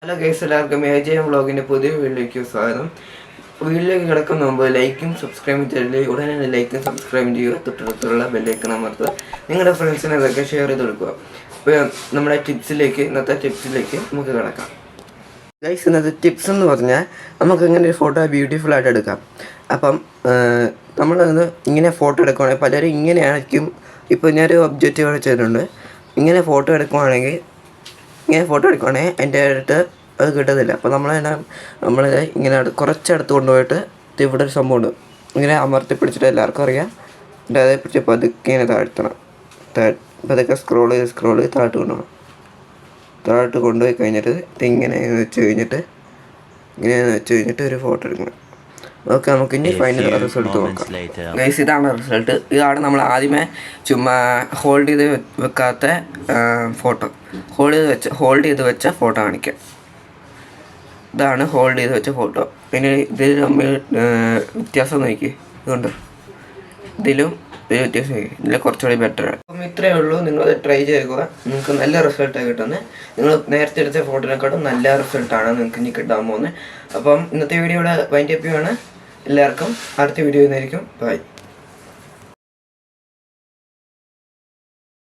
Hello guys, എല്ലാവർക്കും AJM വ്ളോഗിൻ്റെ പുതിയ വീഡിയോയിലേക്ക് സ്വാഗതം. വീഡിയോയിലേക്ക് കിടക്കുന്ന മുമ്പ് ലൈക്കും സബ്സ്ക്രൈബും ചെയ്തില്ലേ ഉടനെ തന്നെ ലൈക്കും സബ്സ്ക്രൈബും ചെയ്യുക. തൊട്ടടുത്തുള്ള ബെല്ലൈക്കൺ അമർത്തുക. നിങ്ങളുടെ ഫ്രണ്ട്സിനെ അതൊക്കെ ഷെയർ ചെയ്ത് കൊടുക്കുക. അപ്പോൾ നമ്മുടെ ഇന്നത്തെ ടിപ്സിലേക്ക് നമുക്ക് കിടക്കാം. ഗൈസ്, ഇന്നത്തെ ടിപ്സ് എന്ന് പറഞ്ഞാൽ നമുക്ക് ഇങ്ങനെ ഒരു ഫോട്ടോ ബ്യൂട്ടിഫുൾ ആയിട്ട് എടുക്കാം. അപ്പം നമ്മളത് ഇങ്ങനെ ഫോട്ടോ എടുക്കുവാണെങ്കിൽ പലരും ഇങ്ങനെ ആയിരിക്കും. ഇപ്പോൾ ഞാനൊരു ഒബ്ജക്റ്റീവ് വെച്ചിട്ടുണ്ട്. ഇങ്ങനെ ഫോട്ടോ എടുക്കുവാണെങ്കിൽ എൻ്റെ അടുത്ത് അത് കിട്ടത്തില്ല. അപ്പോൾ നമ്മളിത് ഇങ്ങനെ കുറച്ചടുത്ത് കൊണ്ടുപോയിട്ട് ഇവിടെ ഒരു സംഭവമുണ്ട്, ഇങ്ങനെ അമർത്തി പിടിച്ചിട്ട് എല്ലാവർക്കും അറിയാം. എന്നിട്ട് അതേ പിടിച്ച് പതുക്കെ ഇങ്ങനെ താഴ്ത്തണം. പതുക്കെ സ്ക്രോൾ ചെയ്ത് താഴോട്ട് കൊണ്ടുപോയി കഴിഞ്ഞിട്ട് ഇതിങ്ങനെ വെച്ച് കഴിഞ്ഞിട്ട് ഒരു ഫോട്ടോ എടുക്കണം. ഓക്കെ, നമുക്ക് ഇനി ഫൈനൽ റിസൾട്ട് നോക്കാം. ഗൈസ്, ഇതാണ് റിസൾട്ട്. ഇതാണ് നമ്മൾ ആദ്യമേ ചുമ്മാ ഹോൾഡ് ചെയ്ത് വെക്കാത്ത ഫോട്ടോ. ഹോൾഡ് ചെയ്ത് വെച്ച ഫോട്ടോ കാണിക്കാം. ഇതാണ് ഹോൾഡ് ചെയ്ത് വെച്ച ഫോട്ടോ. പിന്നെ ഇതിൽ നമ്മൾ വ്യത്യാസം നോക്കി, ഇതുകൊണ്ട് ഇതിലും ഒരു വ്യത്യാസം നോക്കി. ഇതിൽ കുറച്ചുകൂടി ബെറ്ററാണ്. അപ്പം ഇത്രയേ ഉള്ളൂ. നിങ്ങളത് ട്രൈ ചെയ്യുക. നിങ്ങൾക്ക് നല്ല റിസൾട്ടാണ് കിട്ടുന്നത്. നിങ്ങൾ നേരത്തെ എടുത്ത ഫോട്ടോനെക്കാട്ടും നല്ല റിസൾട്ടാണ് നിങ്ങൾക്ക് ഇനി കിട്ടാൻ പോകുന്നത്. അപ്പം ഇന്നത്തെ വീഡിയോ ഇവിടെ വൈൻഡ് അപ്പ് ചെയ്യുകയാണ്. എല്ലാവർക്കും അടുത്ത വീഡിയോ ആയിരിക്കും. ബൈ.